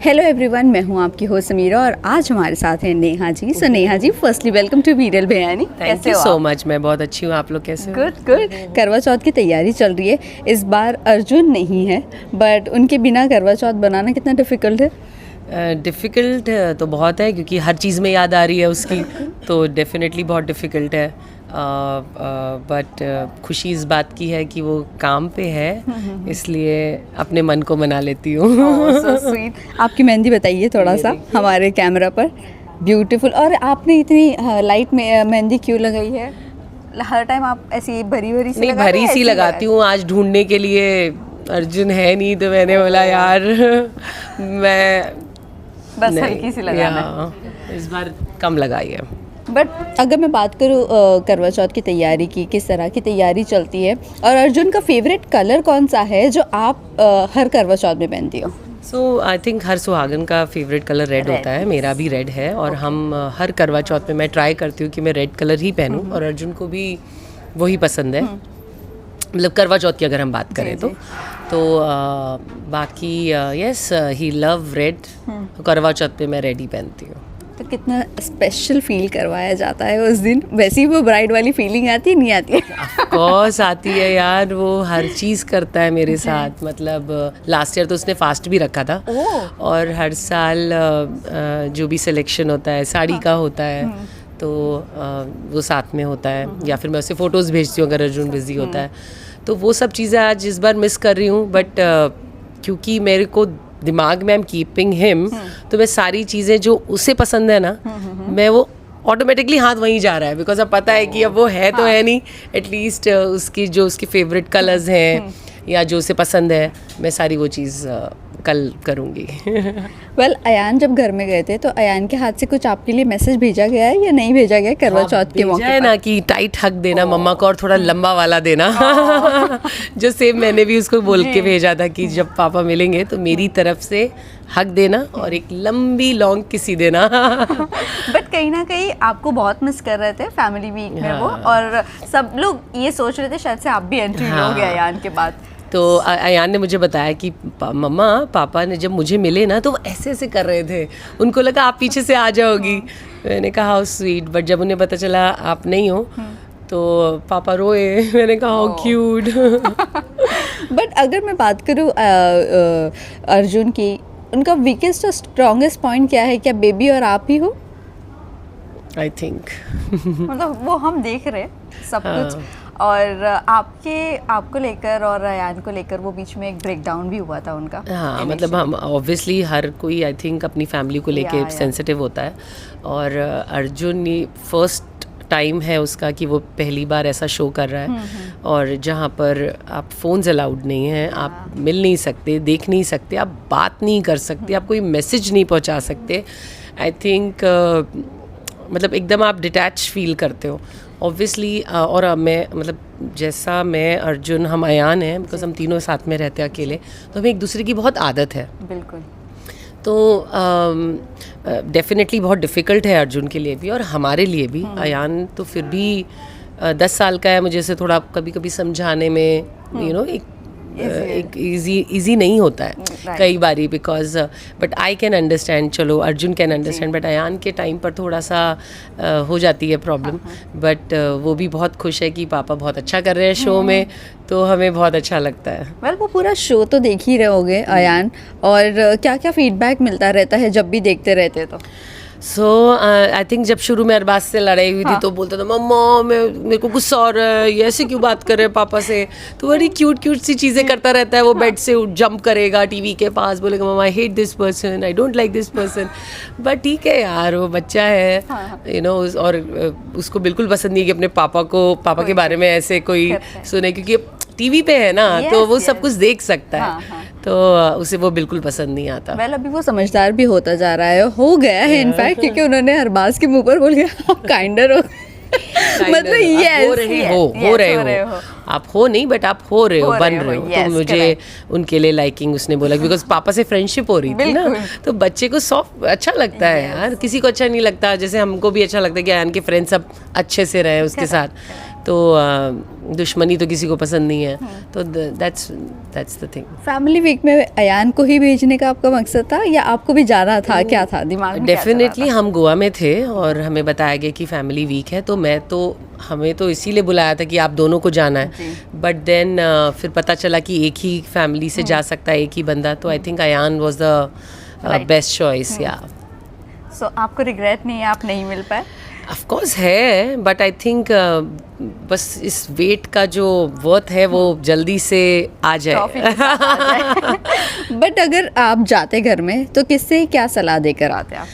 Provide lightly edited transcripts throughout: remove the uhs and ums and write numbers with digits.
Hello everyone, मैं हूं आपकी होस्ट समीरा और आज हमारे साथ हैं Neha ji. So Neha ji, firstly welcome to Viral Bhayani. Thank you so much. मैं बहुत अच्छी हूँ, आप लोग कैसे हो? Good good. करवा चौथ की तैयारी चल रही है। इस बार अर्जुन नहीं है, बट उनके बिना करवा चौथ बनाना कितना डिफ़िकल्ट है? डिफ़िकल्ट तो बहुत है क्योंकि हर चीज़ में याद आ रही है उसकी तो डेफिनेटली बहुत डिफ़िकल्ट है। बट खुशी इस बात की है कि वो काम पे है, इसलिए अपने मन को मना लेती हूँ। So sweet. आपकी मेहंदी बताइए थोड़ा सा हमारे कैमरा पर। ब्यूटीफुल। और आपने इतनी लाइट में मेहंदी क्यों लगाई है? हर टाइम आप ऐसी भरी भरी सी नहीं, भरी सी लगाती हूँ। आज ढूंढने के लिए अर्जुन है नहीं तो मैंने बोला यार मैं बस हल्की सी लगाना इस बार कम लगाई है। बट अगर मैं बात करूँ करवा चौथ की तैयारी की, किस तरह की तैयारी चलती है और अर्जुन का फेवरेट कलर कौन सा है जो आप हर करवा चौथ में पहनती हो? सो आई थिंक हर सुहागन का फेवरेट कलर रेड होता है। मेरा भी रेड है और हम हर करवा चौथ में मैं ट्राई करती हूँ कि मैं रेड कलर ही पहनूँ और अर्जुन को भी वही पसंद है। मतलब करवा चौथ की अगर हम बात करें तो बाकी यस ही लव रेड। करवा चौथ पे मैं रेड ही पहनती हूँ। तो कितना स्पेशल फील करवाया जाता है उस दिन? वैसे ही वो ब्राइड वाली फीलिंग आती है, नहीं आती है? ऑफ कोर्स आती है यार, वो हर चीज़ करता है मेरे साथ। मतलब लास्ट ईयर तो उसने फास्ट भी रखा था और हर साल जो भी सिलेक्शन होता है साड़ी का होता है तो वो साथ में होता है, या फिर मैं उसे फ़ोटोज़ भेजती हूँ अगर अर्जुन बिज़ी होता है। तो वो सब चीज़ें आज इस बार मिस कर रही हूँ, बट क्योंकि मेरे को दिमाग में आई एम कीपिंग हिम, तो मैं सारी चीज़ें जो उसे पसंद है ना मैं वो ऑटोमेटिकली हाथ वहीं जा रहा है। बिकॉज अब पता है कि अब वो है तो है नहीं, एटलीस्ट उसकी फेवरेट कलर्स हैं या जो उसे पसंद है मैं सारी वो चीज़ कल करूँगी। वेल, अयान जब घर में गए थे तो अयान के हाथ से कुछ आपके लिए मैसेज भेजा गया है या नहीं भेजा गया करवा चौथ के मौके है ना कि टाइट हक देना मम्मा को और थोड़ा लंबा वाला देना जो सेम मैंने भी उसको बोल के भेजा था कि जब पापा मिलेंगे तो मेरी तरफ से हक देना और एक लंबी लॉन्ग किसी देना। बट कहीं ना कहीं आपको बहुत मिस कर रहे थे फैमिली वीक में वो, और सब लोग ये सोच रहे थे शायद से आप भी एंट्री लोगे अयान के बाद। तो अयान ने मुझे बताया कि मम्मा पापा ने जब मुझे मिले ना तो वो ऐसे ऐसे कर रहे थे, उनको लगा आप पीछे से आ जाओगी। मैंने कहा हाउ स्वीट। बट जब उन्हें पता चला आप नहीं हो तो पापा रोए। मैंने कहा हाउ क्यूट। बट अगर मैं बात करूँ अर्जुन की, उनका वीकेस्ट और स्ट्रॉन्गेस्ट पॉइंट क्या है? क्या बेबी और आप ही हो? आई थिंक मतलब वो हम देख रहे हैं सब कुछ, और आपको लेकर और अयान को लेकर वो बीच में एक ब्रेकडाउन भी हुआ था उनका। हाँ, मतलब हम ऑब्वियसली हर कोई आई थिंक अपनी फैमिली को लेके सेंसिटिव होता है, और अर्जुन फर्स्ट टाइम है उसका कि वो पहली बार ऐसा शो कर रहा है और जहाँ पर आप फ़ोन्स अलाउड नहीं हैं, आप मिल नहीं सकते, देख नहीं सकते, आप बात नहीं कर सकते, आप कोई मैसेज नहीं पहुँचा सकते। आई थिंक मतलब एकदम आप डिटैच फील करते हो ऑब्वियसली। और मैं मतलब जैसा मैं अर्जुन हम अयान हैं, बिकॉज हम तीनों साथ में रहते हैं अकेले, तो हमें एक दूसरे की बहुत आदत है। बिल्कुल। तो डेफिनेटली बहुत डिफ़िकल्ट है अर्जुन के लिए भी और हमारे लिए भी। अयान तो फिर भी 10 साल का है, मुझे से थोड़ा कभी कभी समझाने में एक इजी नहीं होता है कई बारी, because but I can understand. चलो Arjun can understand, but Ayaan के टाइम पर थोड़ा सा हो जाती है प्रॉब्लम। बट वो भी बहुत खुश है कि पापा बहुत अच्छा कर रहे हैं शो में, तो हमें बहुत अच्छा लगता है। वेल, वो पूरा शो तो देख ही रहे होगे अयान, और क्या क्या फीडबैक मिलता रहता है जब भी देखते रहते तो? सो आई थिंक जब शुरू में अरबाज से लड़ाई हुई थी तो बोलता था मम्मा मेरे को गुस्सा हो रहा है, ये ऐसे क्यों बात कर रहे हैं पापा से। तो बड़ी क्यूट सी चीज़ें करता रहता है वो। बेड से जंप करेगा टीवी के पास, बोलेगा मम्मा I hate this person, I don't like this person. But ठीक है यार, वो बच्चा है और उसको बिल्कुल पसंद नहीं है कि अपने पापा के बारे में ऐसे कोई सुने, क्योंकि टीवी पे है ना तो वो सब कुछ देख सकता है। तो उसे वो बिल्कुल पसंद नहीं आता। वेल, अभी वो समझदार भी होता जा रहा है, हो गया है इनफैक्ट, क्योंकि उन्होंने अरबाज के मुंह पर बोल गया आप काइंडर हो। मतलब हो रहे हो आप, हो नहीं बट आप हो रहे हो, बन रहे हो। तो मुझे उनके लिए लाइकिंग उसने बोला, बिकॉज पापा से फ्रेंडशिप हो रही थी ना, तो बच्चे को सॉफ्ट अच्छा लगता है यार। किसी को अच्छा नहीं लगता, जैसे हमको भी अच्छा लगता है कि अयान के फ्रेंड्स सब अच्छे से रहे उसके साथ। तो दुश्मनी तो किसी को पसंद नहीं है, तो that's the thing. Family week में अयान को ही भेजने का आपका मकसद था या आपको भी जाना था, क्या था दिमाग में? डेफिनेटली हम गोवा में थे और हमें बताया गया कि फैमिली वीक है, तो हमें तो इसीलिए बुलाया था कि आप दोनों को जाना है, बट देन फिर पता चला कि एक ही फैमिली से जा सकता है एक ही बंदा, तो I think Ayaan was the best choice. Yeah so आपको रिग्रेट नहीं है आप नहीं मिल पाए? ऑफ कोर्स है, बट आई थिंक बस इस वेट का जो वर्थ है वो जल्दी से आ जाए। बट अगर आप जाते घर में तो किससे क्या सलाह देकर आते आप?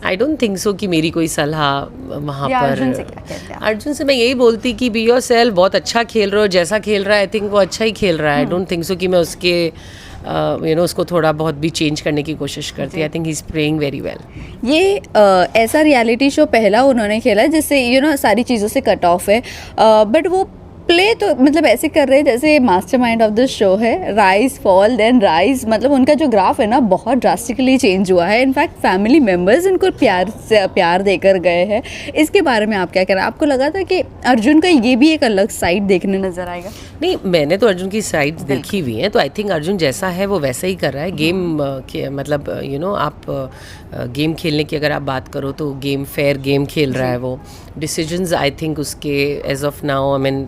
आई डोंट थिंक सो कि मेरी कोई सलाह वहाँ पर। अर्जुन से क्या कहते हैं? अर्जुन से मैं यही बोलती कि बी योर सेल्फ, बहुत अच्छा खेल रहे हो, जैसा खेल रहा है आई थिंक वो अच्छा ही खेल रहा है। आई डोंट थिंक सो कि मैं उसके उसको थोड़ा बहुत भी चेंज करने की कोशिश करती। I think he is playing very well. ये ऐसा रियलिटी शो पहला उन्होंने खेला है जिससे सारी चीज़ों से कट ऑफ है, बट वो प्ले तो मतलब ऐसे कर रहे हैं जैसे मास्टरमाइंड ऑफ द शो है, राइज फॉल देन राइज, मतलब उनका जो ग्राफ है ना बहुत ड्रास्टिकली चेंज हुआ है। इनफैक्ट फैमिली मेम्बर्स उनको प्यार देकर गए हैं। इसके बारे में आप क्या कह रहे हैं? आपको लगा था कि अर्जुन का ये भी एक अलग साइड देखने नजर आएगा? नहीं, मैंने तो अर्जुन की साइड देखी हुई है, तो आई थिंक अर्जुन जैसा है वो वैसा ही कर रहा है। गेम मतलब आप गेम खेलने की अगर आप बात करो तो गेम फेयर गेम खेल रहा है वो। डिसीजंस आई थिंक उसके as of now I mean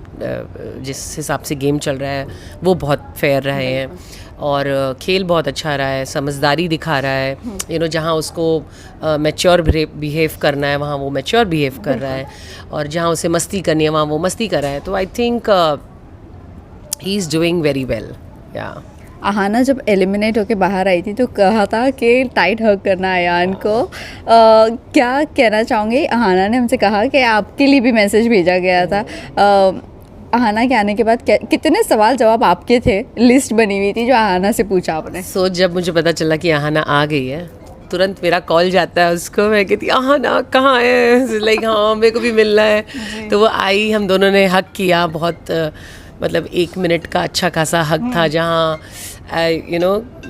जिस हिसाब से गेम चल रहा है वो बहुत फेयर रहे हैं, और खेल बहुत अच्छा रहा है, समझदारी दिखा रहा है। जहाँ उसको मैच्योर बिहेव करना है वहाँ वो मैच्योर बिहेव कर रहा है, और जहाँ उसे मस्ती करनी है वहाँ वो मस्ती कर रहा है। तो I think he is doing very well. या अहाना जब एलिमिनेट होके बाहर आई थी तो कहा था कि टाइट हग करना अयान को, क्या कहना चाहूँगी? अहाना ने हमसे कहा कि आपके लिए भी मैसेज भेजा गया था। अहाना के आने के बाद कितने सवाल जवाब आपके थे, लिस्ट बनी हुई थी जो अहाना से पूछा आपने? जब मुझे पता चला कि अहाना आ गई है तुरंत मेरा कॉल जाता है उसको, मैं कहती अहाना कहाँ है, लाइक हाँ मेरे को भी मिलना है। तो वो आई, हम दोनों ने हग किया, बहुत मतलब 1 मिनट का अच्छा खासा हग था जहाँ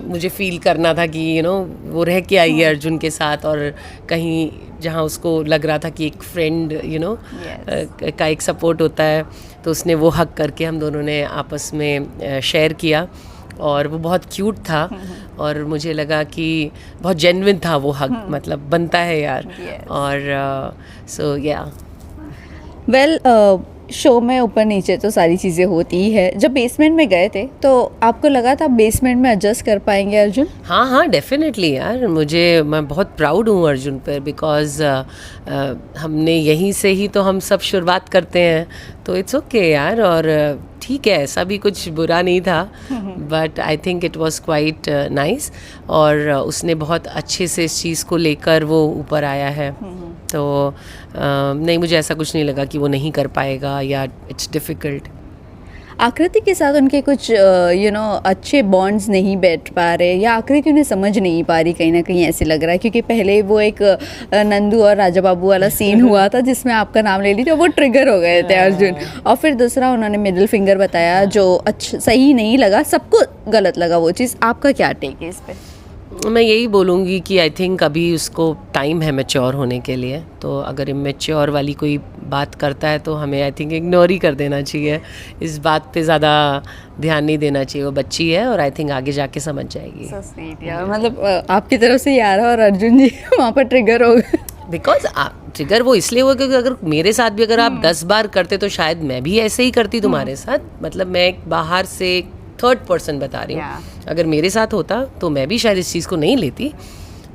मुझे फील करना था कि वो रह के आई है अर्जुन के साथ, और कहीं जहाँ उसको लग रहा था कि एक फ्रेंड का एक सपोर्ट होता है, तो उसने वो हग करके हम दोनों ने आपस में शेयर किया, और वो बहुत क्यूट था, और मुझे लगा कि बहुत जेन्युइन था वो हग, मतलब बनता है यार। और सो या वेल शो में ऊपर नीचे तो सारी चीज़ें होती ही है। जब बेसमेंट में गए थे तो आपको लगा था बेसमेंट में एडजस्ट कर पाएंगे अर्जुन? हाँ डेफिनेटली यार, मैं बहुत प्राउड हूँ अर्जुन पर, बिकॉज हमने यहीं से ही तो हम सब शुरुआत करते हैं, तो इट्स ओके यार। और ठीक है, ऐसा भी कुछ बुरा नहीं था, but I think it was quite nice, और उसने बहुत अच्छे से इस चीज़ को लेकर वो ऊपर आया है। तो नहीं, मुझे ऐसा कुछ नहीं लगा कि वो नहीं कर पाएगा या इट्स डिफ़िकल्ट। आकृति के साथ उनके कुछ अच्छे बॉन्ड्स नहीं बैठ पा रहे, या आकृति उन्हें समझ नहीं पा रही, कहीं ना कहीं ऐसे लग रहा है, क्योंकि पहले वो एक नंदू और राजा बाबू वाला सीन हुआ था जिसमें आपका नाम ले ली तो वो ट्रिगर हो गए थे अर्जुन, और फिर दूसरा उन्होंने मिडिल फिंगर बताया जो सही नहीं लगा, सबको गलत लगा वो चीज़। आपका क्या टेक है इस पर? मैं यही बोलूँगी कि आई थिंक अभी उसको टाइम है मैच्योर होने के लिए, तो अगर इमेच्योर वाली कोई बात करता है तो हमें आई थिंक इग्नोर ही कर देना चाहिए, इस बात पे ज़्यादा ध्यान नहीं देना चाहिए। वो बच्ची है और आई थिंक आगे जाके समझ जाएगी। So sweet यार, मतलब आपकी तरफ से यार और अर्जुन जी वहाँ पर ट्रिगर हो गए। बिकॉज ट्रिगर वो इसलिए हुआ क्योंकि अगर मेरे साथ भी अगर आप 10 बार करते तो शायद मैं भी ऐसे ही करती तुम्हारे साथ, मतलब मैं एक बाहर से थर्ड पर्सन बता रही हूँ। अगर मेरे साथ होता तो मैं भी शायद इस चीज़ को नहीं लेती,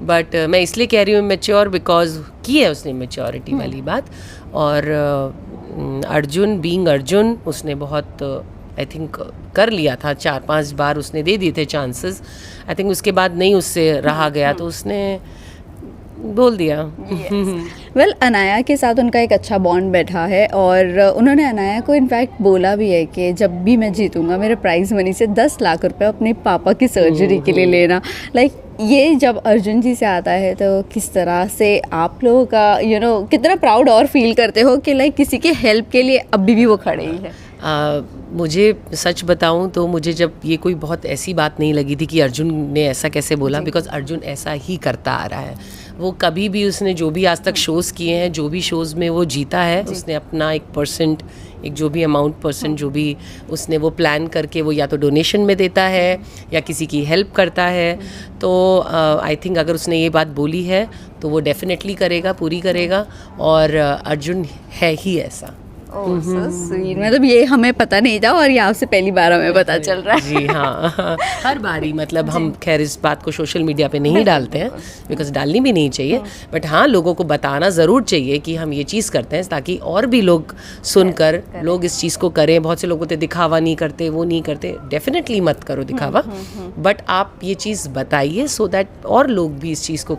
बट मैं इसलिए कह रही हूँ मैच्योर बिकॉज की है उसने मैच्योरिटी वाली बात। और अर्जुन बीइंग अर्जुन उसने बहुत आई थिंक कर लिया था, 4-5 बार उसने दे दिए थे चांसेस, आई थिंक उसके बाद नहीं उससे रहा गया तो उसने बोल दिया। वेल अनाया के साथ उनका एक अच्छा बॉन्ड बैठा है, और उन्होंने अनाया को इनफैक्ट बोला भी है कि जब भी मैं जीतूंगा मेरे प्राइज़ मनी से 10 लाख रुपए अपने पापा की सर्जरी के लिए लेना। लाइक ये जब अर्जुन जी से आता है तो किस तरह से आप लोगों का कितना प्राउड और फील करते हो कि लाइक किसी के हेल्प के लिए अभी भी वो खड़े ही है? मुझे सच बताऊं तो मुझे जब ये कोई बहुत ऐसी बात नहीं लगी थी कि अर्जुन ने ऐसा कैसे बोला, बिकॉज अर्जुन ऐसा ही करता आ रहा है। वो कभी भी उसने जो भी आज तक शोज़ किए हैं, जो भी शोज़ में वो जीता है, उसने अपना 1% एक जो भी अमाउंट पर्सन जो भी उसने वो प्लान करके वो या तो डोनेशन में देता है या किसी की हेल्प करता है, तो आई थिंक अगर उसने ये बात बोली है तो वो डेफिनेटली करेगा, पूरी करेगा, और अर्जुन है ही ऐसा। ओह सो स्वीट, मतलब ये हमें पता नहीं था और ये आपसे पहली बार हमें पता चल रहा है। जी हाँ, हर बारी मतलब हम खैर इस बात को सोशल मीडिया पे नहीं डालते हैं बिकॉज डालनी भी नहीं चाहिए, बट हाँ लोगों को बताना ज़रूर चाहिए कि हम ये चीज़ करते हैं ताकि और भी लोग सुनकर लोग इस चीज़ को करें। बहुत से लोग होते दिखावा नहीं करते, वो नहीं करते, डेफिनेटली मत करो दिखावा, बट आप ये चीज़ बताइए सो दैट और लोग भी इस चीज़ को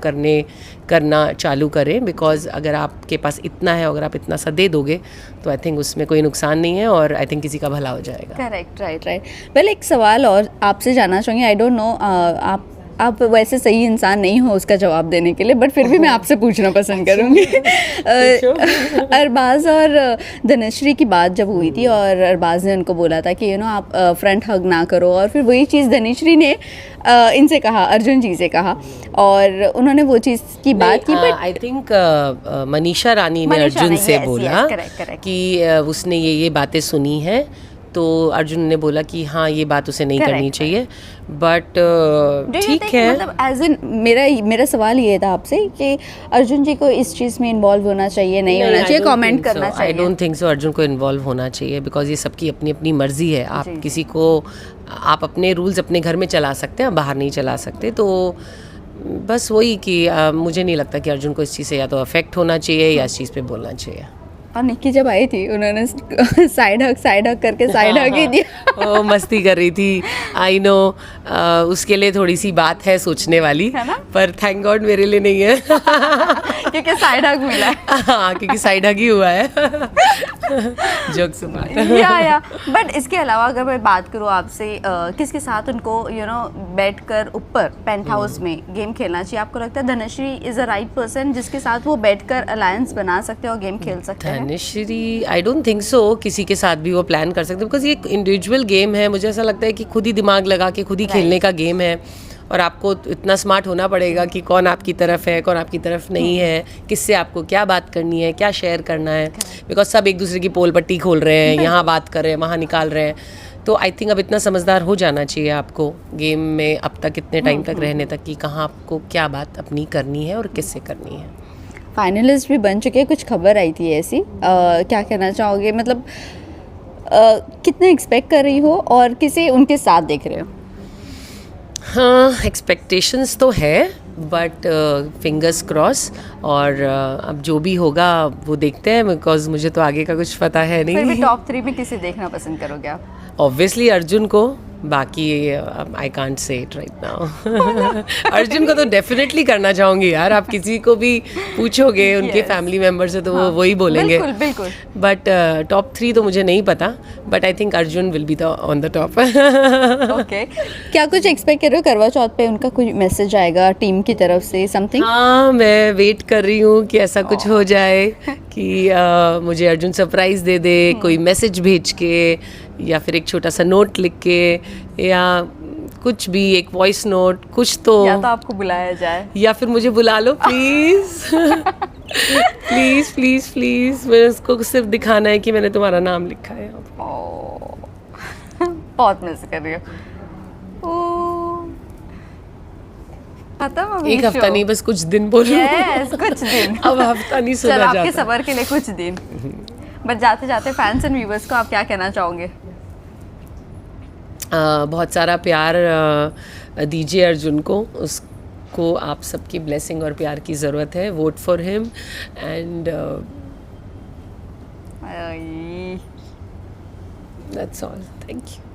करना चालू करें, बिकॉज अगर आपके पास इतना है, अगर आप इतना सा दे दोगे तो आई थिंक उसमें कोई नुकसान नहीं है और आई थिंक किसी का भला हो जाएगा। Correct, right. वेल, एक सवाल और आपसे जानना चाहूँगी, आई डोंट नो, आप वैसे सही इंसान नहीं हो उसका जवाब देने के लिए, बट फिर भी मैं आपसे पूछना पसंद करूँगी। अरबाज और धनश्री की बात जब हुई थी और अरबाज ने उनको बोला था कि आप फ्रंट हग ना करो, और फिर वही चीज़ धनश्री ने इनसे कहा, अर्जुन जी से कहा, और उन्होंने वो चीज़ की बात की, but I think Manisha Rani ने अर्जुन से बोला कि उसने ये बातें सुनी है, तो अर्जुन ने बोला कि हाँ ये बात उसे नहीं करनी चाहिए, बट ठीक है। मतलब एज इन मेरा सवाल ये था आपसे कि अर्जुन जी को इस चीज़ में इन्वॉल्व होना चाहिए, नहीं होना चाहिए, कमेंट करना चाहिए? I don't think so Arjun को इन्वॉल्व होना चाहिए, बिकॉज ये सबकी अपनी अपनी मर्जी है। आप किसी को, आप अपने रूल्स अपने घर में चला सकते हैं, बाहर नहीं चला सकते, तो बस वही कि मुझे नहीं लगता कि अर्जुन को इस चीज़ से या तो अफेक्ट होना चाहिए या इस चीज़ पे बोलना चाहिए। और निक्की जब आई थी उन्होंने साइड हग करके साइड हग ही दिया। ओ मस्ती कर रही थी, आई नो, उसके लिए थोड़ी सी बात है सोचने वाली, है ना? पर थैंक गॉड मेरे लिए नहीं है। क्योंकि साइड हग मिला है। हाँ, क्योंकि साइड हग ही हुआ है। Jokes apart. या बट इसके अलावा अगर मैं बात करूँ आपसे, किसके साथ उनको बैठकर ऊपर पेंट हाउस में गेम खेलना चाहिए? आपको लगता है Dhanashree is a right person जिसके साथ वो बैठकर अलायंस बना सकते हैं और गेम खेल सकते हैं? Dhanashree, I don't think so किसी के साथ भी वो प्लान कर सकते हैं, बिकॉज ये एक इंडिविजुअल गेम है। मुझे ऐसा लगता है कि खुद ही दिमाग लगा के खुद ही खेलने का गेम है, और आपको इतना स्मार्ट होना पड़ेगा कि कौन आपकी तरफ है, कौन आपकी तरफ नहीं है, किससे आपको क्या बात करनी है, क्या शेयर करना है, बिकॉज सब एक दूसरे की पोल पट्टी खोल रहे हैं, यहाँ बात कर रहे हैं, वहाँ निकाल रहे हैं। तो आई थिंक अब इतना समझदार हो जाना चाहिए आपको गेम में अब तक इतने टाइम तक रहने तक कि कहाँ आपको क्या बात अपनी करनी है और किससे करनी है। फाइनलिस्ट भी बन चुके हैं, कुछ खबर आई थी ऐसी, क्या कहना चाहोगे? मतलब कितने एक्सपेक्ट कर रही हो और किसे उनके साथ देख रहे हो? हाँ, एक्सपेक्टेशंस तो है, बट फिंगर्स क्रॉस, और अब जो भी होगा वो देखते हैं, बिकॉज मुझे तो आगे का कुछ पता है नहीं। फिर भी टॉप 3 में किसे देखना पसंद करोगे आप? ऑब्वियसली अर्जुन को, बाकी I can't say it right now. Arjun को तो डेफिनेटली करना चाहूँगी यार, आप किसी को भी पूछोगे उनके फैमिली मेम्बर से तो वो वही बोलेंगे, बिल्कुल। बट टॉप 3 तो मुझे नहीं पता, but I think Arjun will be the on the top. Okay, क्या कुछ एक्सपेक्ट कर रहे हो करवा चौथ पे उनका कोई मैसेज आएगा टीम की तरफ से, समथिंग? हाँ, मैं वेट कर रही हूँ कि ऐसा कुछ हो जाए कि मुझे अर्जुन सरप्राइज दे दे, कोई मैसेज भेज के या फिर एक छोटा सा नोट लिख के या कुछ भी, एक वॉइस नोट, कुछ तो, या तो आपको बुलाया जाए या फिर मुझे बुला लो प्लीज। प्लीज प्लीज प्लीज, मैं उसको सिर्फ दिखाना है कि मैंने तुम्हारा नाम लिखा है। बहुत मिस कर रही हो। खत्म एक हफ्ता नहीं, बस कुछ दिन बोलो। यस, कुछ दिन। अब हफ्ता नहीं सुना जाता। आपके सबर के लिए कुछ दिन। बट जाते जाते फैंस एंड व्यूवर्स को आप क्या कहना चाहोगे? बहुत सारा प्यार दीजिए अर्जुन को, उसको आप सबकी ब्लेसिंग और प्यार की ज़रूरत है। Vote for him and that's all. Thank you.